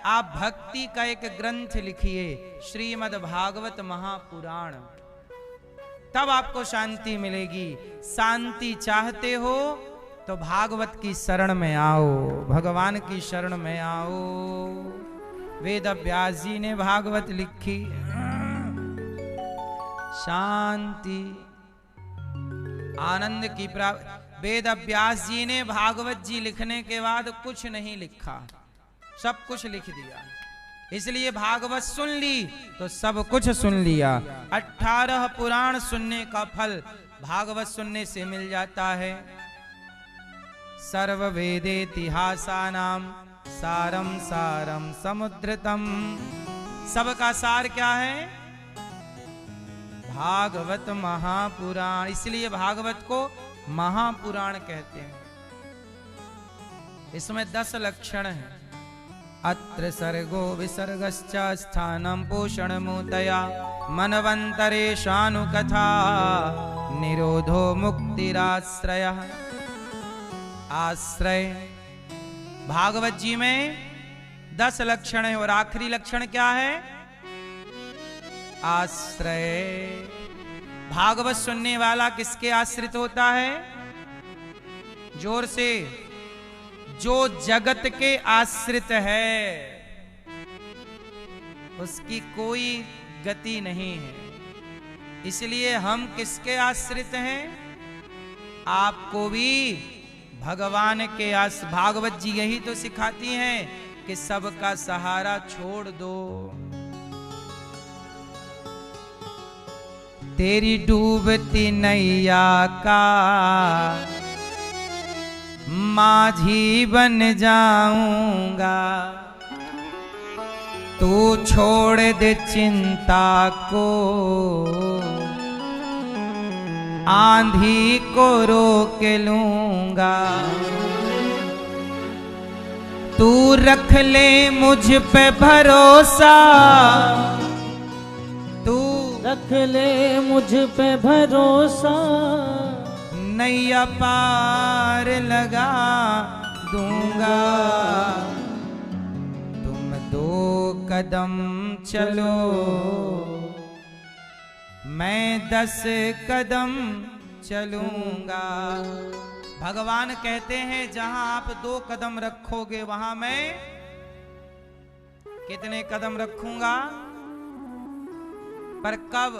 आप भक्ति का एक ग्रंथ लिखिए, श्रीमद् भागवत महापुराण, तब आपको शांति मिलेगी। शांति चाहते हो तो भागवत की शरण में आओ, भगवान की शरण में आओ। वेद व्यास जी ने भागवत लिखी, शांति आनंद की प्राप्ति। वेद व्यास जी ने भागवत जी लिखने के बाद कुछ नहीं लिखा, सब कुछ लिख दिया। इसलिए भागवत सुन ली तो सब कुछ सुन लिया। 18 पुराण सुनने का फल भागवत सुनने से मिल जाता है। सर्व वेदेतिहासानां सारम सारम समुद्रतम। सबका सार क्या है? भागवत महापुराण। इसलिए भागवत को महापुराण कहते हैं। इसमें 10 लक्षण हैं। अत्र सर्गो विसर्गश्च स्थानं पोषणमुतया मनवंतरेशानुकथा निरोधो मुक्तिराश्रयः। आश्रय भागवत जी में 10 लक्षण है और आखिरी लक्षण क्या है? आश्रय। भागवत सुनने वाला किसके आश्रित होता है? जोर से। जो जगत के आश्रित है उसकी कोई गति नहीं है। इसलिए हम किसके आश्रित हैं? आपको भी भगवान के भागवत जी यही तो सिखाती हैं कि सबका सहारा छोड़ दो। तेरी डूबती नैया का माझी बन जाऊंगा। तू छोड़ दे चिंता को, आंधी को रोक लूंगा। तू रख ले मुझ पे भरोसा, तू रख ले मुझ पे भरोसा। नैया पार लगा दूंगा। तुम 2 कदम चलो, मैं 10 कदम चलूंगा। भगवान कहते हैं जहां आप 2 कदम रखोगे वहां मैं कितने कदम रखूंगा। पर कब?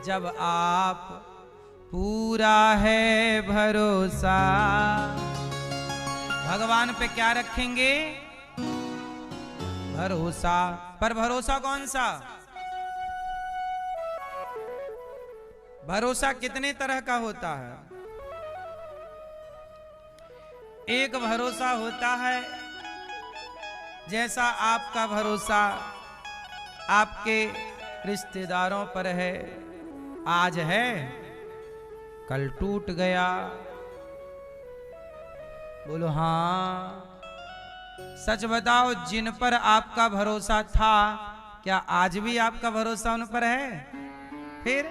जब आप पूरा है भरोसा। भगवान पे क्या रखेंगे? भरोसा। पर भरोसा कौन सा? भरोसा कितने तरह का होता है? एक भरोसा होता है जैसा आपका भरोसा आपके रिश्तेदारों पर है, आज है कल टूट गया। बोलो हाँ। सच बताओ, जिन पर आपका भरोसा था क्या आज भी आपका भरोसा उन पर है? फिर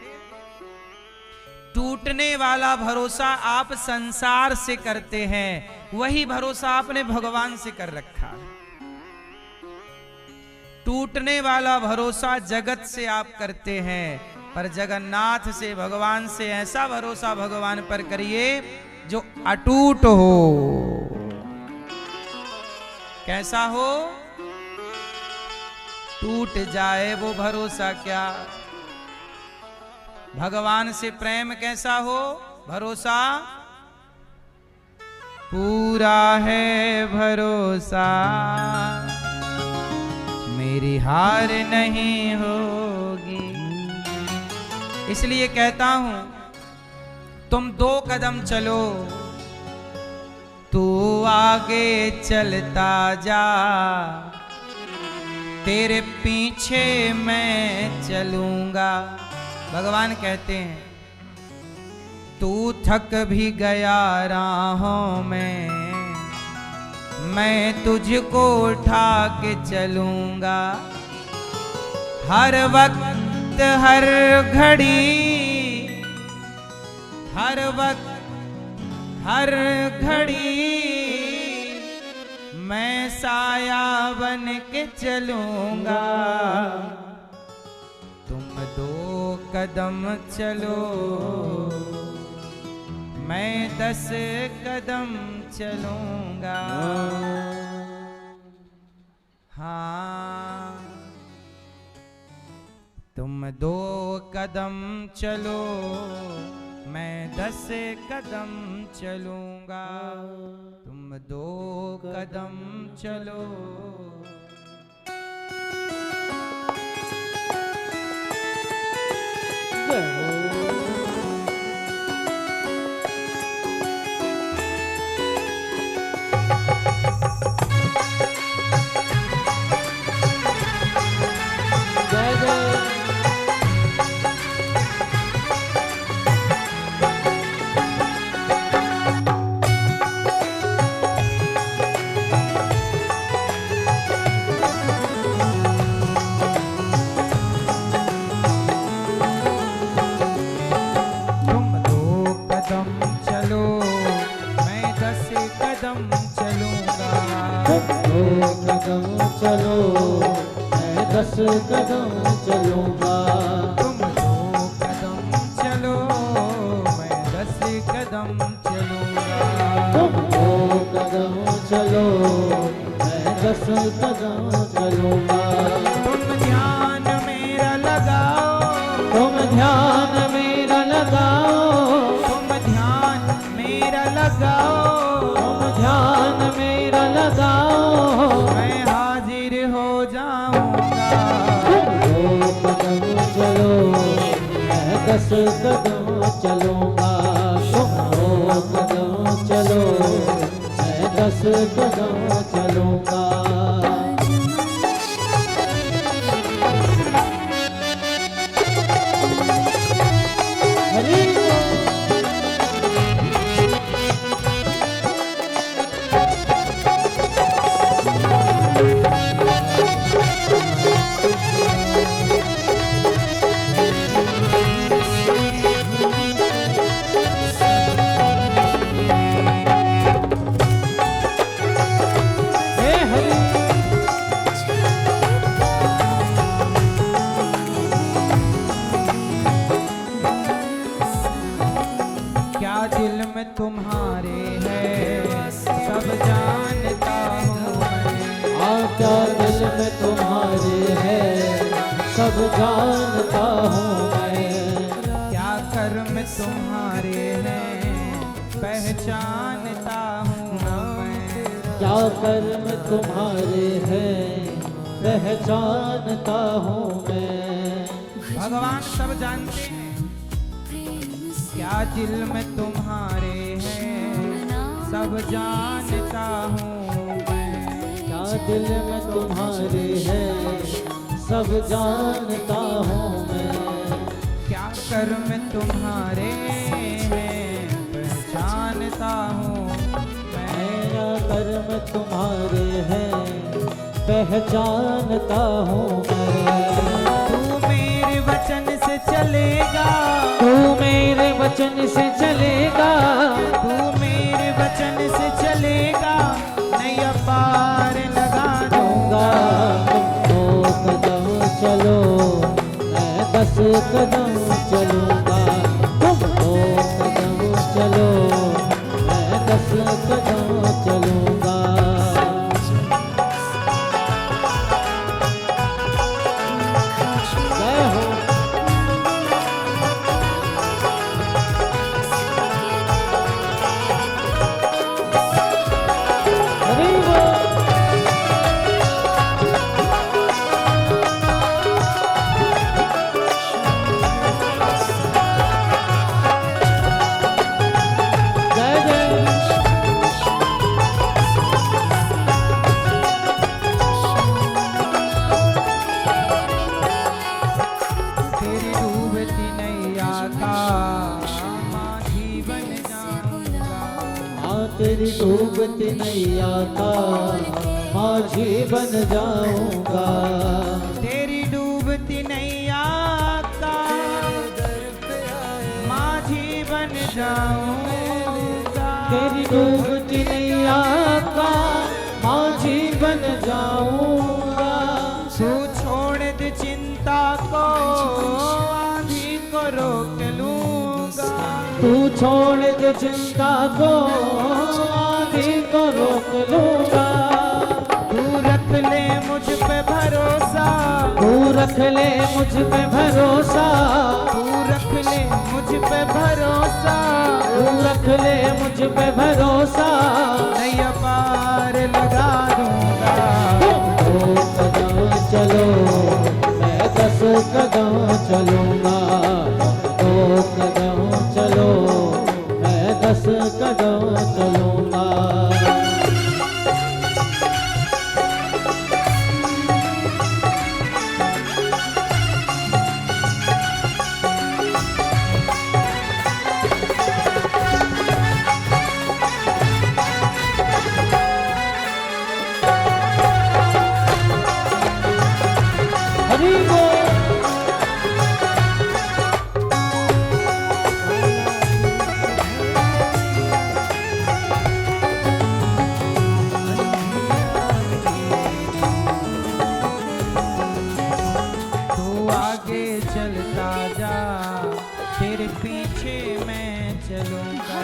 टूटने वाला भरोसा आप संसार से करते हैं, वही भरोसा आपने भगवान से कर रखा। टूटने वाला भरोसा जगत से आप करते हैं, पर जगन्नाथ से, भगवान से ऐसा भरोसा भगवान पर करिए जो अटूट हो। कैसा हो? टूट जाए वो भरोसा क्या। भगवान से प्रेम कैसा हो? भरोसा पूरा है भरोसा, मेरी हार नहीं होगी। इसलिए कहता हूं तुम 2 कदम चलो, तू आगे चलता जा, तेरे पीछे मैं चलूंगा। भगवान कहते हैं तू थक भी गया राहों में, मैं तुझको उठा के चलूंगा। हर वक्त हर घड़ी, हर वक्त हर घड़ी मैं साया बन के चलूंगा। तुम 2 कदम चलो, मैं 10 कदम चलूंगा। हाँ, तुम 2 कदम चलो, मैं 10 कदम चलूंगा। तुम 2 कदम चलो। चलो मैं 10 कदम चलूंगा। तुम 2 कदम चलो, मैं 10 कदम चलूंगा। तुम 2 कदम चलो, मैं 10 कदम चलूंगा। तुम ध्यान मेरा लगाओ, तुम ध्यान मेरा लगाओ, तुम ध्यान मेरा लगाओ, तुम 10 कदम चलूंगा, तुम 2 कदम चलो, मैं 10 कदम चलूंगा। दिल में तुम्हारे है सब जानता हूँ मैं। क्या दिल में तुम्हारे है सब जानता हूँ मैं। क्या कर्म तुम्हारे हैं पहचानता हूँ मैं। क्या कर्म तुम्हारे हैं पहचानता हूँ मैं। भगवान सब जानते हैं। क्या दिल में तुम्हारे हैं सब जानता हूँ मैं। क्या दिल में तुम्हारे हैं सब जानता हूँ मैं। क्या कर्म तुम्हारे हैं पहचानता हूँ मैं। क्या कर्म तुम्हारे हैं पहचानता हूँ मैं। तू मेरे वचन से चलेगा, तू मेरे वचन से चलेगा, तू मेरे वचन से चलेगा, नैया पार लगा दूंगा। तुम 2 कदम चलो, मैं 10 कदम चलूंगा। तुम 2 कदम चलो, मैं 10 कदम चलूंगा। जय हो। तेरी डूबती नैया का माझी बन जाऊंगा। तेरी डूबती नैया का माझी बन जाऊंगा। तेरी डूबती नैया का माझी बन जाऊंगा। तू छोड़ दे चिंता को आंधी को रोक लूंगा। तू छोड़ दे चिंता को आंधी को रोक लूंगा। तू रख ले मुझ पे भरोसा, तू रख ले मुझ पे भरोसा। तू रख ले मुझ पे भरोसा, तू रख ले मुझ पे भरोसा। नैया पार लगा दूंगा। 2 कदम चलो, मैं 10 कदम चलूंगा। 2 कदम चलो, मैं 10 कदम चलूंगा। हरि बोल। चलता जा तेरे पीछे मैं चलूंगा।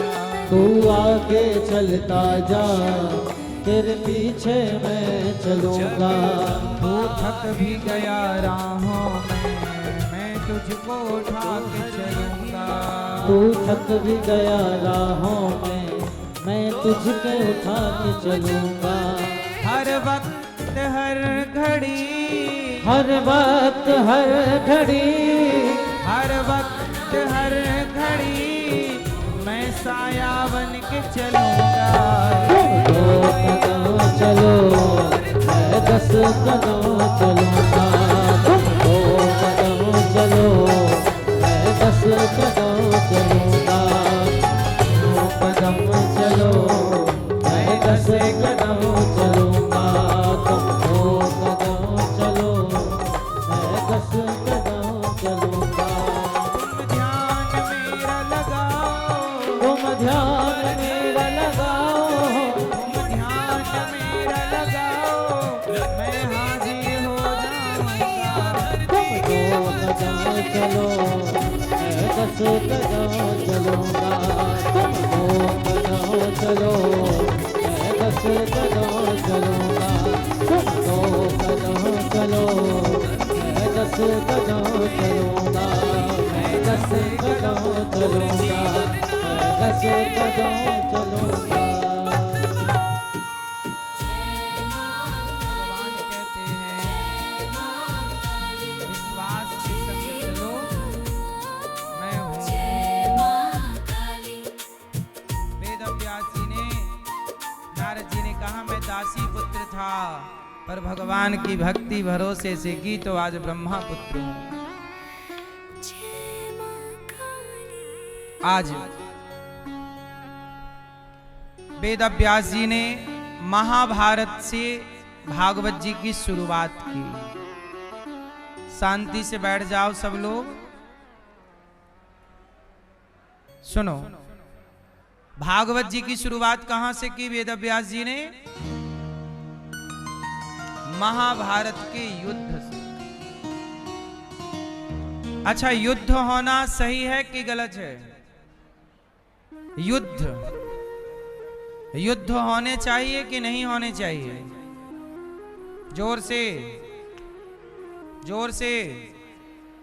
तू आगे चलता जा तेरे पीछे मैं चलूंगा। तू थक भी गया राहों में मैं तुझको उठा के चलूंगा। तू थक भी गया राहों में मैं तुझको उठा के चलूंगा। हर वक्त हर घड़ी, हर वक्त हर घड़ी, हर वक्त हर घड़ी मैं साया बन के चलूंगा। दो कदम चलो मैं 10 कदम चलूंगा। दो कदम चलो मैं 10 कदम चलूंगा। दो कदम चलो मैं 10 कदम चलूंगा। दो कदम चलो मैं 10 कदम चलूंगा। तुम ध्यान तुम ध्यान मेरा लगाओ, मेरा लगाओ। तुम ध्यान मेरा लगाओ, मैं हाजिर हो जाऊंगा। तुम 2 कदम चलो मैं 10 कदम चलूंगा। तुम 2 कदम चलो मैं 10 कदम चलूंगा। तुम 2 कदम चलो मैं 10 कदम चलूंगा। मैं 10 कदम चलूंगा। मैं 10 कदम चलूंगा। भगवान कहते हैं विश्वास के संग चलो, मैं हूँ। वेद व्यास जी ने, नारद जी ने कहा मैं दासी पुत्र था, पर भगवान की भक्ति भरोसे से की तो आज ब्रह्मा पुत्र हूँ। आज वेद व्यास जी ने महाभारत से भागवत जी की शुरुआत की। शांति से बैठ जाओ सब लोग, सुनो। भागवत जी की शुरुआत कहां से की वेद व्यास जी ने? महाभारत के युद्ध से। अच्छा, युद्ध होना सही है कि गलत है? युद्ध होने चाहिए कि नहीं होने चाहिए? जोर से, जोर से।